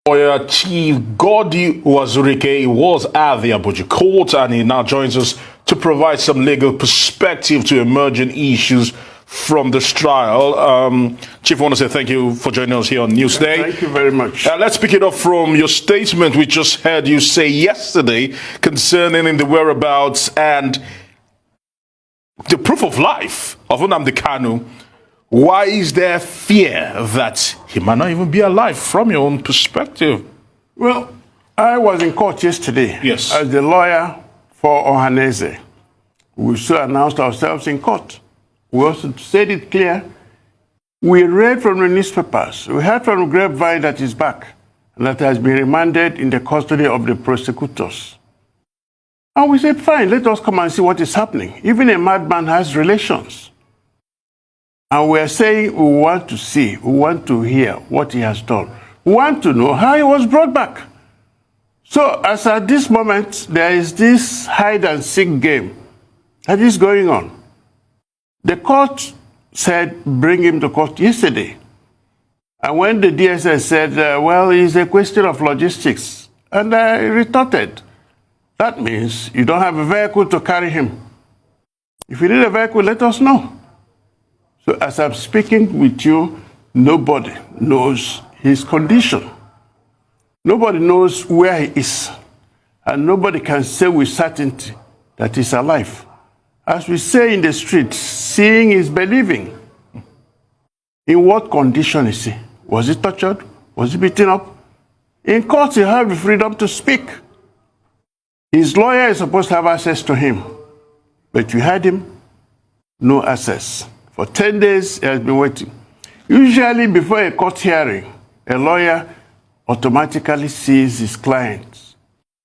Lawyer Chief Goddy Uwazuruike was at the Abuja court, and he now joins us to provide some legal perspective to emerging issues from this trial. Chief, I want to say thank you for joining us here on Newsday. Thank you very much. Let's pick it up from your statement we just heard you say yesterday concerning the whereabouts and the proof of life of Nnamdi Kanu. Why is there fear that he might not even be alive from your own perspective? Well, I was in court yesterday. Yes. As the lawyer for Ohaneze. We so announced ourselves in court. We also said it clear. We read from the newspapers. We heard from the grapevine that he's back and that has been remanded in the custody of the prosecutors. And we said, fine, let us come and see what is happening. Even a madman has relations. And we are saying we want to see, we want to hear what he has done. We want to know how he was brought back. So as at this moment, there is this hide and seek game that is going on. The court said, bring him to court yesterday. And when the DSS said, well, it's a question of logistics. And I retorted, that means you don't have a vehicle to carry him. If you need a vehicle, let us know. So as I'm speaking with you, nobody knows his condition. Nobody knows where he is. And nobody can say with certainty that he's alive. As we say in the street, seeing is believing. In what condition is he? Was he tortured? Was he beaten up? In court, he had the freedom to speak. His lawyer is supposed to have access to him. But you had him, no access. For 10 days, he has been waiting. Usually, before a court hearing, a lawyer automatically sees his clients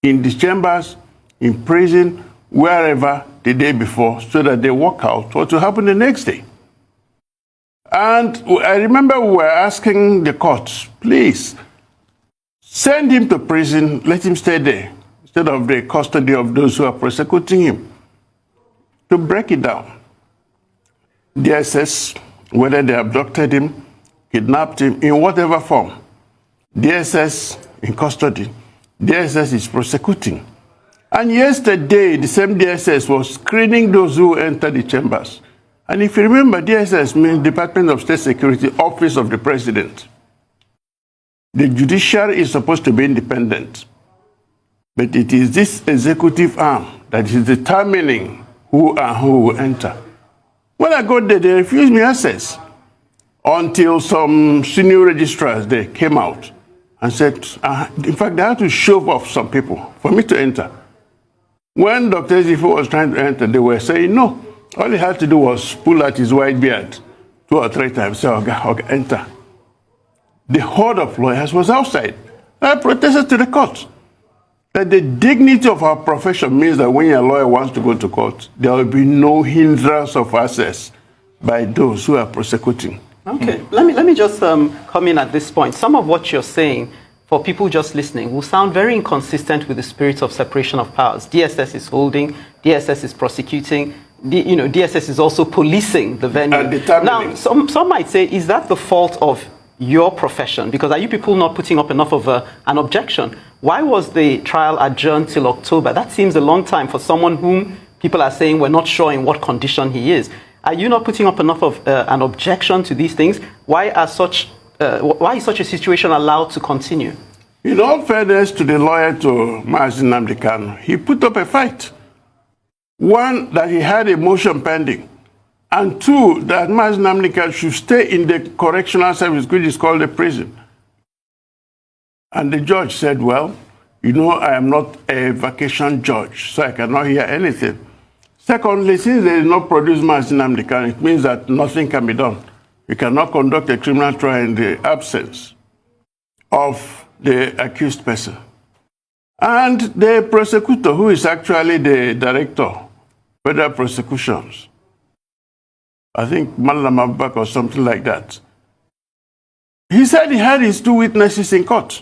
in the chambers, in prison, wherever the day before, so that they work out what will happen the next day. And I remember we were asking the court, please, send him to prison, let him stay there, instead of the custody of those who are prosecuting him. To break it down, DSS, whether they abducted him, kidnapped him, in whatever form, DSS in custody, DSS is prosecuting. And yesterday, the same DSS was screening those who enter the chambers. And if you remember, DSS means Department of State Security, Office of the President. The judiciary is supposed to be independent. But it is this executive arm that is determining who and who will enter. When I got there, they refused me access until some senior registrars, they came out and said, in fact, they had to shove off some people for me to enter. When Dr. Ezifo was trying to enter, they were saying no. All he had to do was pull out his white beard 2 or 3 times, say, okay, enter. The horde of lawyers was outside. I protested to the court that the dignity of our profession means that when a lawyer wants to go to court, there will be no hindrance of access by those who are prosecuting. Okay, let me just come in at this point. Some of what you're saying, for people just listening, will sound very inconsistent with the spirit of separation of powers. DSS is holding, DSS is prosecuting, DSS is also policing the venue. Now, some might say, is that the fault of your profession? Because are you people not putting up enough of an objection? Why was the trial adjourned till October? That seems a long time for someone whom people are saying we're not sure in what condition he is. Are you not putting up enough of an objection to these things? Why is such a situation allowed to continue? In all fairness to the lawyer to Mazi Nnamdi Kanu, he put up a fight. One, that he had a motion pending. And 2, that Mazi Nnamdi Kanu should stay in the correctional service, which is called the prison. And the judge said, well, I am not a vacation judge, so I cannot hear anything. Secondly, since they did not produce Mazi Nnamdi Kanu, it means that nothing can be done. You cannot conduct a criminal trial in the absence of the accused person. And the prosecutor, who is actually the director, federal prosecutions, I think Malam Abubakar or something like that, he said he had his 2 witnesses in court.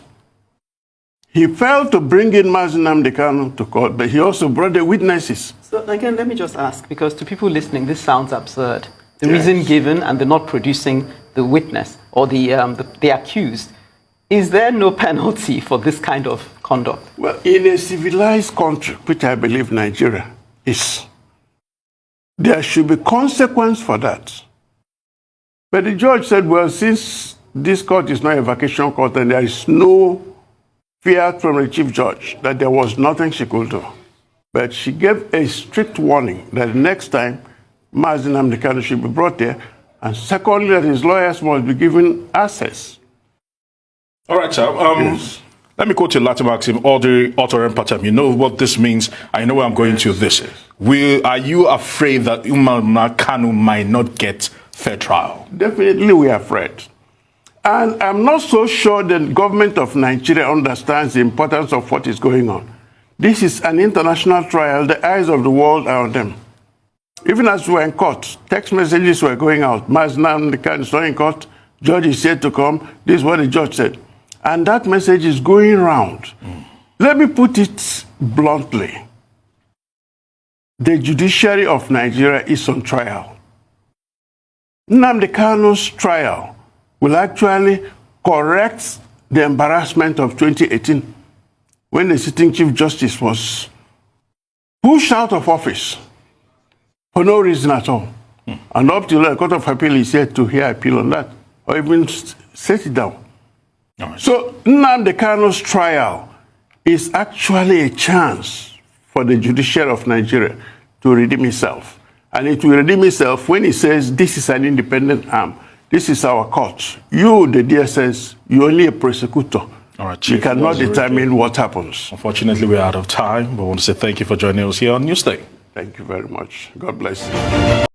He failed to bring in Mazi Nnamdi Kanu to court, but he also brought the witnesses. So again, let me just ask, because to people listening, this sounds absurd. The reason given and they're not producing the witness or the accused Is there no penalty for this kind of conduct? Well, in a civilized country, which I believe Nigeria is, there should be consequence for that. But the judge said, well, since this court is not a vacation court and there is no fear from the chief judge that there was nothing she could do. But she gave a strict warning that next time Mazi Nnamdi should be brought there, and secondly, that his lawyers must be given access. All right, sir. Yes. Let me quote a Latin maxim, Ode autorem patem. You know what this means. I know where I'm going to this. Are you afraid that Kanu might not get fair trial? Definitely we are afraid. And I'm not so sure the government of Nigeria understands the importance of what is going on. This is an international trial. The eyes of the world are on them. Even as we were in court, text messages were going out. Mazi Nnamdi is not in court. Judge is yet to come. This is what the judge said. And that message is going around. Let me put it bluntly. The judiciary of Nigeria is on trial. Nnamdi Kanu's trial will actually correct the embarrassment of 2018 when the sitting Chief Justice was pushed out of office for no reason at all. And up till the Court of Appeal is yet to hear appeal on that, or even set it down. Right. So Nnamdi Kanu's trial is actually a chance for the judiciary of Nigeria to redeem itself. And it will redeem itself when it says this is an independent arm. This is our court. You, the DSS, you're only a prosecutor. All right, Chief. You cannot determine what happens. Unfortunately, we're out of time, but I want to say thank you for joining us here on Newsday. Thank you very much. God bless you.